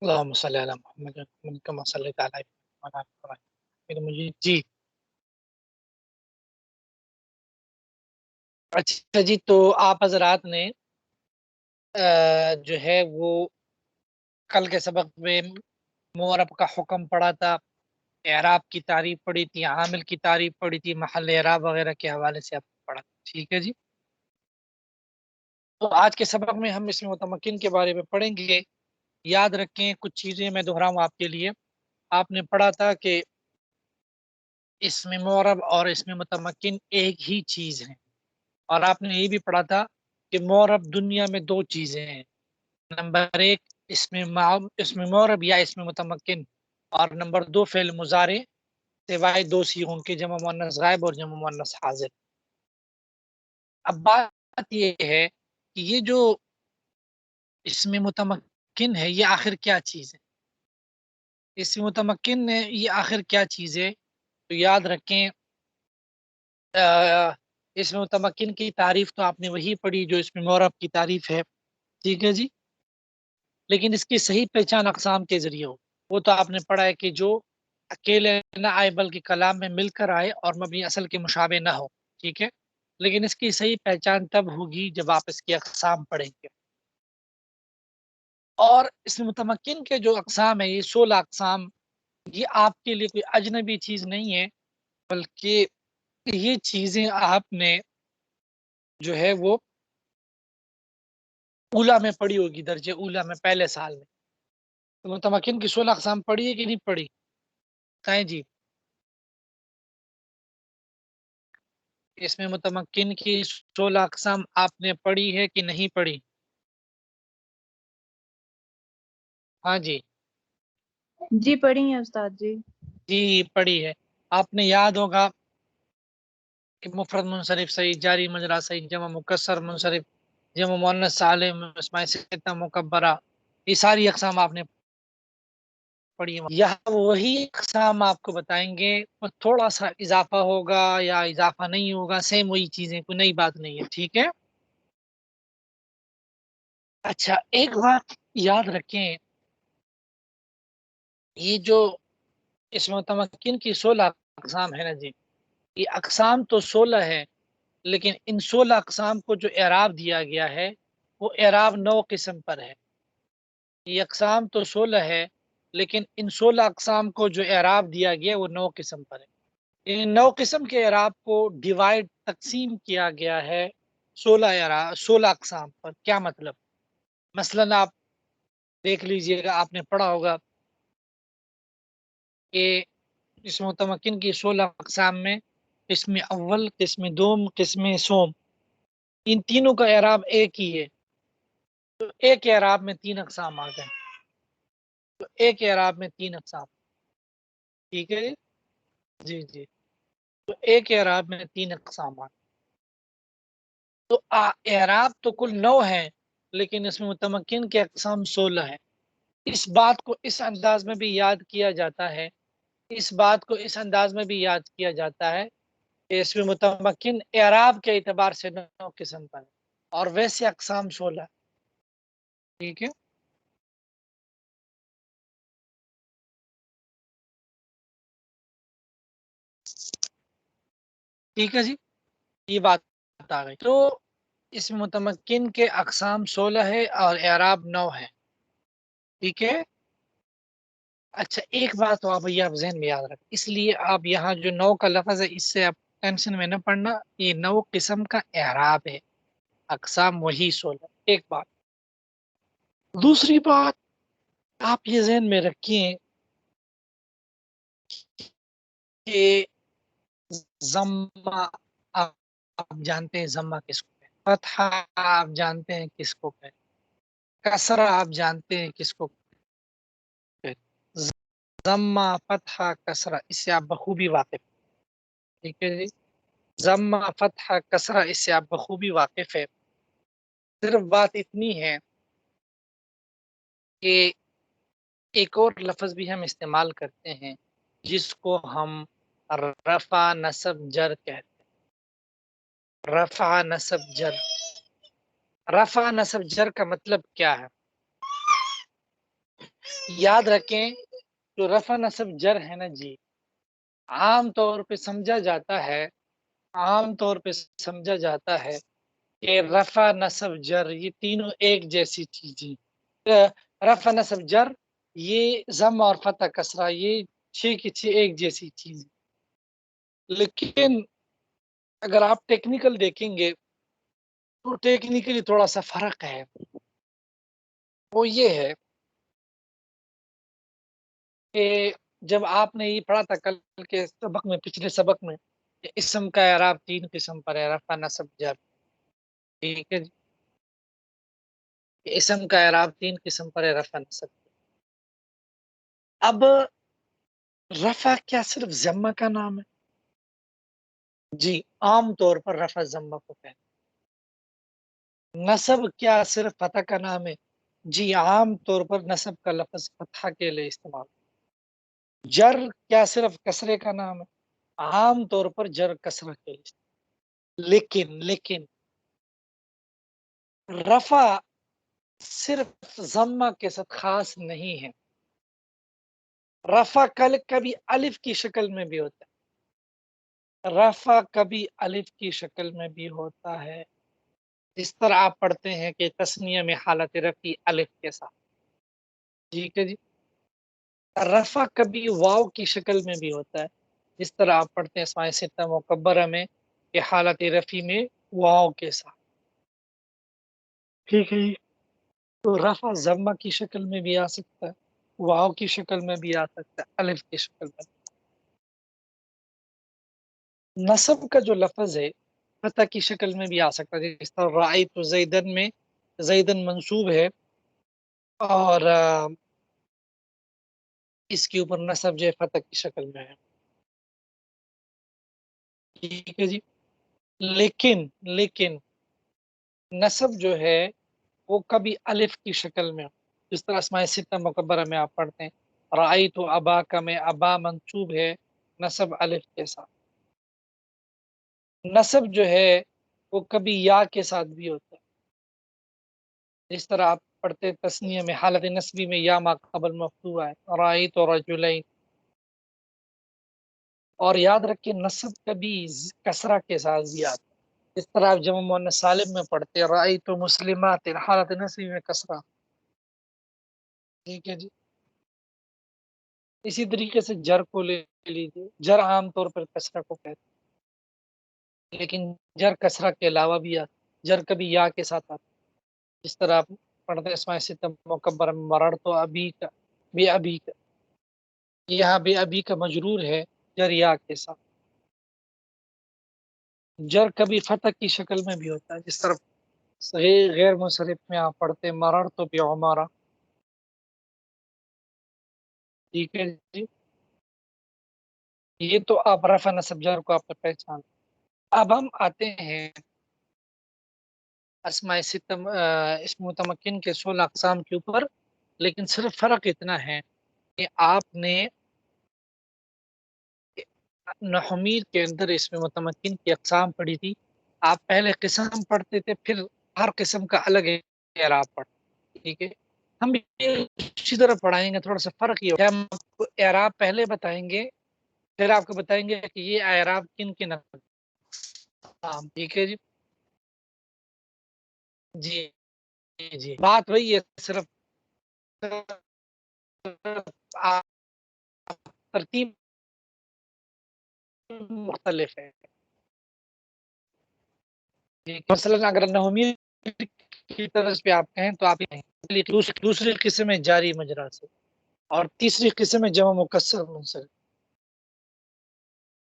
اللهم صل علی محمد کما صلیت علی ابراہیم پھر مجھے جی اچھا جی، تو آپ حضرات نے جو ہے وہ کل کے سبق میں معرب کا حکم پڑھا تھا، اعراب کی تعریف پڑھی تھی، عامل کی تعریف پڑھی تھی، محل اعراب وغیرہ کے حوالے سے آپ کو پڑھا تھا، ٹھیک ہے جی۔ تو آج کے سبق میں ہم اسم متمکن کے بارے میں پڑھیں گے۔ یاد رکھیں کچھ چیزیں میں دہراؤں آپ کے لیے۔ آپ نے پڑھا تھا کہ اسم معرب اور اسم متمکن ایک ہی چیز ہے، اور آپ نے یہ بھی پڑھا تھا کہ معرب دنیا میں دو چیزیں ہیں، نمبر ایک اسم معرب یا اسم متمکن، اور نمبر دو فعل مضارع سوائے دو صیغوں کے، جمع مؤنث غائب اور جمع مؤنث حاضر۔ اب بات یہ ہے کہ یہ جو اسم متمکن ہے یہ آخر کیا چیز ہے، اسم متمکن ہے یہ آخر کیا چیز ہے؟ تو یاد رکھیں اسم متمکن کی تعریف تو آپ نے وہی پڑھی جو اسم معرب کی تعریف ہے، ٹھیک ہے جی، لیکن اس کی صحیح پہچان اقسام کے ذریعے ہو۔ وہ تو آپ نے پڑھا ہے کہ جو اکیلے نہ آئے بلکہ کلام میں مل کر آئے اور مبنی اصل کے مشابہ نہ ہو، ٹھیک ہے، لیکن اس کی صحیح پہچان تب ہوگی جب آپ اس کی اقسام پڑھیں گے۔ اور اس متمکن کے جو اقسام ہے یہ 16 اقسام، یہ آپ کے لیے کوئی اجنبی چیز نہیں ہے، بلکہ یہ چیزیں آپ نے جو ہے وہ اولا میں پڑھی ہوگی، درجہ اولا میں پہلے سال میں۔ تو متمکن کی 16 اقسام پڑھی ہے کہ نہیں پڑھی؟ کہیں جی، اس میں متمکن کی 16 اقسام آپ نے پڑھی ہے کہ نہیں پڑھی؟ ہاں جی جی پڑھی ہیں استاد جی۔ جی پڑھی ہے۔ آپ نے یاد ہوگا کہ مفرد منصرف صحیح، جاری مجرا صحیح، جمع مکسر منصرف، جمع مؤنث سالم، اسماء ستہ مکبرہ، یہ ساری اقسام آپ نے پڑھی ہیں۔ یہاں وہی اقسام آپ کو بتائیں گے، اور تھوڑا سا اضافہ ہوگا یا اضافہ نہیں ہوگا، سیم وہی چیزیں، کوئی نئی بات نہیں ہے، ٹھیک ہے۔ اچھا ایک بات یاد رکھیں، یہ جو اس متمکن کی 16 اقسام ہے نا جی، یہ اقسام تو 16 ہے، لیکن ان 16 اقسام کو جو اعراب دیا گیا ہے وہ اعراب 9 قسم پر ہے۔ یہ اقسام تو 16 ہے، لیکن ان 16 اقسام کو جو اعراب دیا گیا وہ 9 قسم پر ہے۔ ان 9 قسم کے اعراب کو ڈیوائڈ تقسیم کیا گیا ہے 16 اقسام پر۔ کیا مطلب؟ مثلا آپ دیکھ لیجئے گا، آپ نے پڑھا ہوگا کہ اس متمکن کی 16 اقسام میں قسم اول، قسم دوم، قسم سوم، ان تینوں کا اعراب ایک ہی ہے، تو ایک اعراب میں 3 اقسام آ گئے، تو ایک اعراب میں 3 اقسام، ٹھیک ہے جی جی، تو ایک اعراب میں 3 اقسام آ گئے۔ تو اعراب تو کل 9 ہے، لیکن اس میں متمکن کے اقسام 16 ہے۔ اس بات کو اس انداز میں بھی یاد کیا جاتا ہے، اس بات کو اس انداز میں بھی یاد کیا جاتا ہے کہ اس میں متمکن اعراب کے اعتبار سے 9 قسم پر ہے، اور ویسے اقسام 16 ہے، ٹھیک ہے۔ ٹھیک ہے جی، یہ بات آ گئی۔ تو اس متمکن کے اقسام 16 ہے اور اعراب 9 ہے، ٹھیک ہے۔ اچھا ایک بات تو آپ ذہن میں یاد رکھ، اس لیے آپ یہاں جو 9 کا لفظ ہے اس سے آپ ٹینشن میں نہ پڑنا، یہ 9 قسم کا اعراب ہے، اقسام وہی 16۔ ایک بات، دوسری بات آپ یہ ذہن میں رکھیں کہ ضمہ، آپ جانتے ہیں ضمہ کس کو ہے، فتحہ آپ جانتے ہیں کس کو ہے، کسرہ آپ جانتے ہیں کس کو ہے، ضمہ فتحہ کسرہ اس سے آپ بخوبی واقف ہیں، ٹھیک ہے جی، ضمہ فتحہ کسرہ اس سے آپ بخوبی واقف ہے۔ صرف بات اتنی ہے کہ ایک اور لفظ بھی ہم استعمال کرتے ہیں جس کو ہم رفع نصب جر کہتے ہیں، رفع نصب جر۔ رفع نصب جر کا مطلب کیا ہے؟ یاد رکھیں جو رفع نصب جر ہے نا جی، عام طور پہ سمجھا جاتا ہے، عام طور پہ سمجھا جاتا ہے کہ رفع نصب جر یہ تینوں ایک جیسی چیزیں، رفع نصب جر یہ ضم اور فتح کسرہ یہ چھ کی چھ ایک جیسی چیز، لیکن اگر آپ ٹیکنیکل دیکھیں گے تو ٹیکنیکلی تھوڑا سا فرق ہے، وہ یہ ہے کہ جب آپ نے یہ پڑھا تھا کل کے سبق میں، پچھلے سبق میں، کہ اسم کا اعراب تین قسم پر ہے، رفع نصب جر، ٹھیک ہے جی، کہ اسم کا اعراب تین قسم پر ہے، رفع نصب۔ اب رفع کیا صرف ضمہ کا نام ہے؟ جی عام طور پر رفع ضمہ کو کہتے ہیں۔ نصب کیا صرف فتح کا نام ہے؟ جی عام طور پر نصب کا لفظ فتح کے لیے استعمال۔ جر کیا صرف کسرے کا نام ہے؟ عام طور پر جر کسرہ کے لیے استعمال۔ لیکن رفع صرف ضمہ کے ساتھ خاص نہیں ہے، رفع کبھی الف کی شکل میں بھی ہوتا ہے، رفع کبھی الف کی شکل میں بھی ہوتا ہے، جس طرح آپ پڑھتے ہیں کہ تسنیہ میں حالت رفع الف کے ساتھ، ٹھیک ہے جی۔ رفع کبھی واو کی شکل میں بھی ہوتا ہے، جس طرح آپ پڑھتے ہیں اسماء ستہ مکبرہ میں کہ حالت رفع میں واو کے ساتھ، ٹھیک ہے جی۔ تو رفع ضمہ کی شکل میں بھی آ سکتا ہے، واو کی شکل میں بھی آ سکتا ہے، الف کی شکل میں۔ نصب کا جو لفظ ہے فتح کی شکل میں بھی آ سکتا ہے، جس طرح رأیت زیدن میں زیدن منصوب ہے اور اس کے اوپر نصب جو ہے فتح کی شکل میں ہے، ٹھیک ہے جی۔ لیکن نصب جو ہے وہ کبھی الف کی شکل میں ہو، جس طرح اسماء ستہ مکبرہ میں آپ پڑھتے ہیں رأیت اباک میں ابا منصوب ہے نصب الف کے ساتھ۔ نصب جو ہے وہ کبھی یا کے ساتھ بھی ہوتا ہے، جس طرح آپ پڑھتے تسنیہ میں حالت نصبی میں یا ما قبل مفتوح ہے رأیت رجلین۔ اور یاد رکھیں نصب کبھی کسرہ کے ساتھ بھی آتا ہے، اس طرح آپ جمع مؤنث سالم میں پڑھتے رأیت مسلمات حالت نصبی میں کسرہ، ٹھیک ہے جی۔ اسی طریقے سے جر کو لے لیجیے، جر عام طور پر کسرہ کو کہتے ہیں، لیکن جر کسرہ کے علاوہ بھی آتا ہے، جر کبھی یا کے ساتھ آتا ہے، جس طرح آپ پڑھتے ہیں اسماء ستہ مکبرہ میں مررت ابی کا بے ابی کا، یہاں بے ابی کا مجرور ہے جر یا کے ساتھ۔ جر کبھی فتح کی شکل میں بھی ہوتا ہے، جس طرح صحیح غیر منصرف میں آپ پڑھتے ہیں مررت بعمارہ، ٹھیک ہے جی۔ یہ تو آپ رفع نصب جر کو آپ نے پہچان۔ اب ہم آتے ہیں اسماء ستہ اسم متمکن کے 16 اقسام کے اوپر، لیکن صرف فرق اتنا ہے کہ آپ نے نحومید کے اندر اسم متمکن کی اقسام پڑھی تھی، آپ پہلے قسم پڑھتے تھے پھر ہر قسم کا الگ اعراب پڑھتے، ٹھیک ہے۔ ہم بھی اسی طرح پڑھائیں گے، تھوڑا سا فرق یہ ہے، ہم آپ کو اعراب پہلے بتائیں گے پھر آپ کو بتائیں گے کہ یہ اعراب کن کن اقسام، ٹھیک ہے جی۔ جی جی بات وہی ہے، صرف آپ ترتیب مختلف ہے، مثلا اگر نحومید کی طرف پہ آپ کہیں تو آپ کہیں دوسری قسم ہے جاری مجرا سے، اور تیسری قسم ہے جمع مکسر منصرف،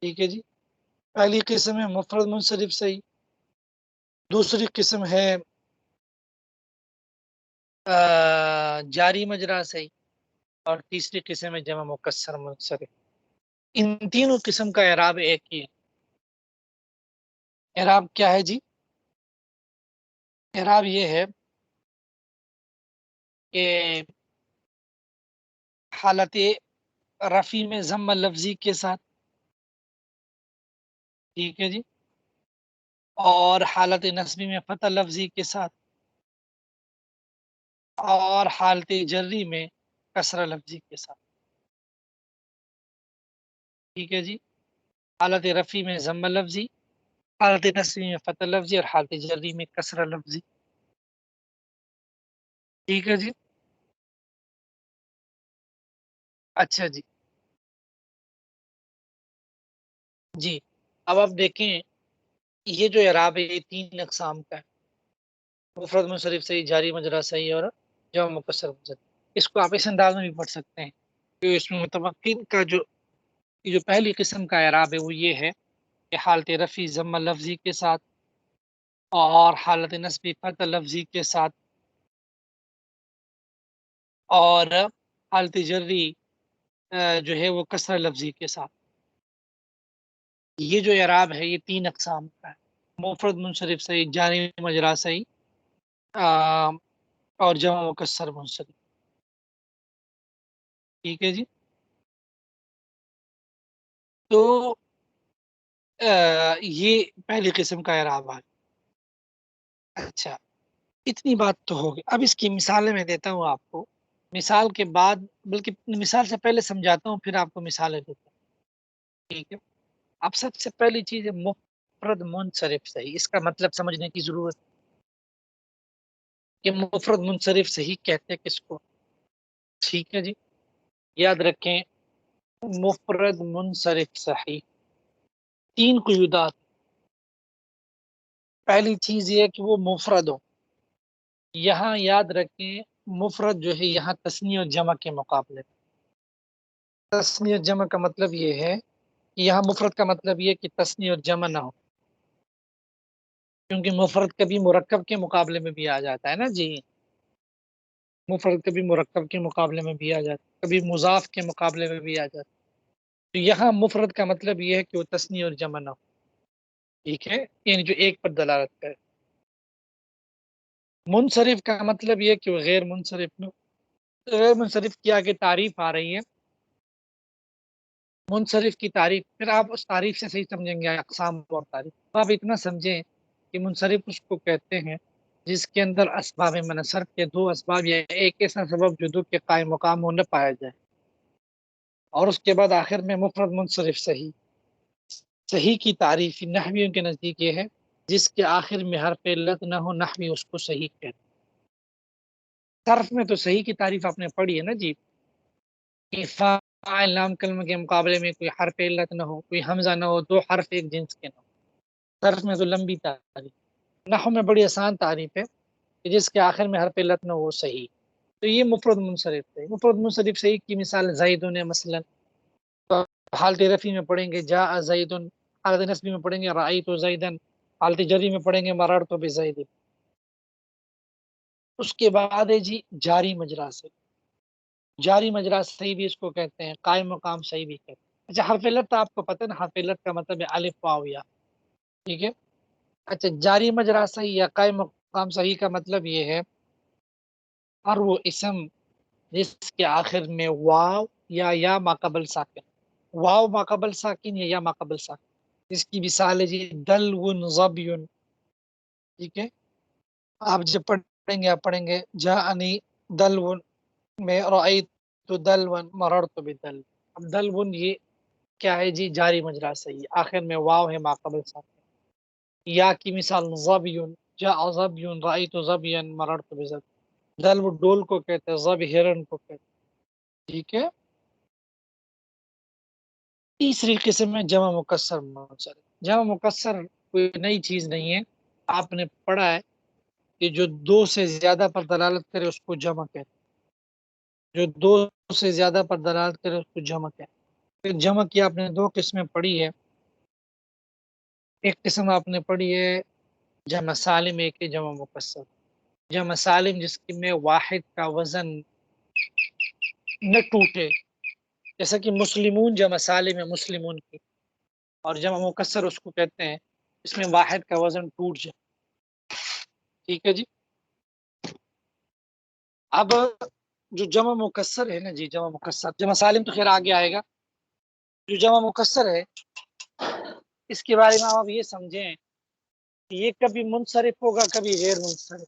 ٹھیک ہے جی۔ پہلی قسم ہے مفرد منصرف صحیح، دوسری قسم ہے جاری مجرا صحیح، اور تیسری قسم ہے جمع مکسر منصرف۔ ان تینوں قسم کا اعراب ایک ہی ہے۔ اعراب کیا ہے جی؟ اعراب یہ ہے کہ حالت رفع میں ضم لفظی کے ساتھ، ٹھیک ہے جی، اور حالت نصبی میں فتح لفظی کے ساتھ، اور حالت جری میں کسرہ لفظی کے ساتھ، ٹھیک ہے جی. حالت رفع میں ضمہ لفظی، حالت نصبی میں فتح لفظی، اور حالت جری میں کسرہ لفظی. ٹھیک ہے جی. اچھا جی. جی اب آپ دیکھیں یہ جو اعراب ہے یہ 3 اقسام کا ہے، مفرد منصرف صحیح، جاری مجرا صحیح، اور جمع مکسر منصرف. اس کو آپ اس انداز میں بھی پڑھ سکتے ہیں کہ اس میں متمکن کا جو پہلی قسم کا اعراب ہے وہ یہ ہے کہ حالت رفع ضمہ لفظی کے ساتھ، اور حالت نصبی فتح لفظی کے ساتھ، اور حالت جری جو ہے وہ کسرہ لفظی کے ساتھ. یہ جو اعراب ہے یہ 3 اقسام کا ہے، مفرد منصرف صحیح، جاری مجرا صحیح، اور جمع مکسر منصرف. ٹھیک ہے جی. تو یہ پہلی قسم کا اعراب ہے. اچھا اتنی بات تو ہوگی، اب اس کی مثالیں میں دیتا ہوں آپ کو، مثال کے بعد بلکہ مثال سے پہلے سمجھاتا ہوں پھر آپ کو مثالیں دیتا ہوں. ٹھیک ہے. اب سب سے پہلی چیز ہے مفرد منصرف صحیح. اس کا مطلب سمجھنے کی ضرورت ہے کہ مفرد منصرف صحیح کہتے ہیں کس کو. ٹھیک ہے جی. یاد رکھیں مفرد منصرف صحیح 3 قیودات. پہلی چیز یہ ہے کہ وہ مفرد ہو. یہاں یاد رکھیں مفرد جو ہے یہاں تثنیہ اور جمع کے مقابلے میں. تثنیہ اور جمع کا مطلب یہ ہے کہ یہاں مفرد کا مطلب یہ ہے کہ تثنیہ اور جمع نہ ہو، کیونکہ مفرد کبھی مرکب کے مقابلے میں بھی آ جاتا ہے نا جی. مفرد کبھی مرکب کے مقابلے میں بھی آ جاتا ہے، کبھی مضاف کے مقابلے میں بھی آ جاتا ہے. تو یہاں مفرد کا مطلب یہ ہے کہ وہ تثنیہ اور جمع نہ ہو. ٹھیک ہے، یعنی جو ایک پر دلالت کرے. منصرف کا مطلب یہ کہ وہ غیر منصرف میں. غیر منصرف کی آگے تعریف آ رہی ہے. منصرف کی تعریف پھر آپ اس تعریف سے صحیح سمجھیں گے اقسام اور تعریف. آپ اتنا سمجھیں کہ منصرف اس کو کہتے ہیں جس کے اندر اسباب منصرف کے 2 اسباب یا ایک ایسا سبب جو دو کے قائم مقام ہو نہ پایا جائے. اور اس کے بعد آخر میں مفرد منصرف صحیح. صحیح کی تعریف نحویوں کے نزدیک یہ ہے جس کے آخر میں حرف علت نہ ہو، نحوی اس کو صحیح کہتے ہیں. صرف میں تو صحیح کی تعریف آپ نے پڑھی ہے نا جی، کہ فاعل نام کلمہ کے مقابلے میں کوئی حرف علت نہ ہو، کوئی حمزہ نہ ہو، 2 حرف ایک جنس کے نہ ہو. صرف میں تو لمبی تعریف. نحو میں بڑی آسان تعریف ہے کہ جس کے آخر میں حرف علت نہ ہو وہ صحیح. تو یہ مفرد منصرف ہے. مفرد منصرف صحیح کی مثال زیدن ہے مثلا، تو حالت رفع میں پڑھیں گے جاء زیدن، حالت نصبی میں پڑھیں گے رأیت زیدن، حالت جری میں پڑھیں گے مررت بزید. اس کے بعد ہے جی جاری مجرا سے. جاری مجرا صحیح بھی اس کو کہتے ہیں، قائم مقام صحیح بھی کہتے ہیں. اچھا حرف علت تو آپ کو پتہ ہے نا، حرف علت کا مطلب ہے الف واو یا. ٹھیک ہے. اچھا جاری مجرا صحیح یا قائم مقام صحیح کا مطلب یہ ہے ہر وہ اسم جس کے آخر میں واو یا ما قبل ساکن، واو ما قبل ساکن یا ما قبل ساکن. اس کی مثال ہے جی دلو ظبی. ٹھیک ہے. آپ جب پڑھیں گے آپ پڑھیں گے جاءنی دلو میں رأیت دلون مررت بدل. اب دلون یہ کیا ہے جی؟ جاری مجرا صحیح، آخر میں واو ہے ما قبل ساکن. یا کی مثال ظبی، جاء ظبی رأیت ظبیا مررت بظبی. دلو ڈول کو کہتے ہیں، ظبی ہرن کو کہتے ہیں. ٹھیک ہے. تیسری قسم ہے جمع مکسر منصرف. جمع مکسر کوئی نئی چیز نہیں ہے، آپ نے پڑھا ہے کہ جو 2 سے زیادہ پر دلالت کرے اس کو جمع کہتے ہیں. جو 2 سے زیادہ پر دلالت کرے اس کو جمع کہتے ہیں. پھر جمع کی آپ نے 2 قسمیں پڑھی ہے. ایک قسم آپ نے پڑھی ہے جمع سالم، ایک ہے جمع مکسر. جمع سالم جس کی میں واحد کا وزن نہ ٹوٹے، جیسا کہ مسلمون جمع سالم ہے مسلمون کی، اور جمع مکسر اس کو کہتے ہیں اس میں واحد کا وزن ٹوٹ جائے. ٹھیک ہے جی. اب جو جمع مکسر ہے نا جی، جمع مکسر، جمع سالم تو خیر آگے آئے گا. جو جمع مکسر ہے اس کے بارے میں آپ یہ سمجھیں کہ یہ کبھی منصرف ہوگا کبھی غیر منصرف.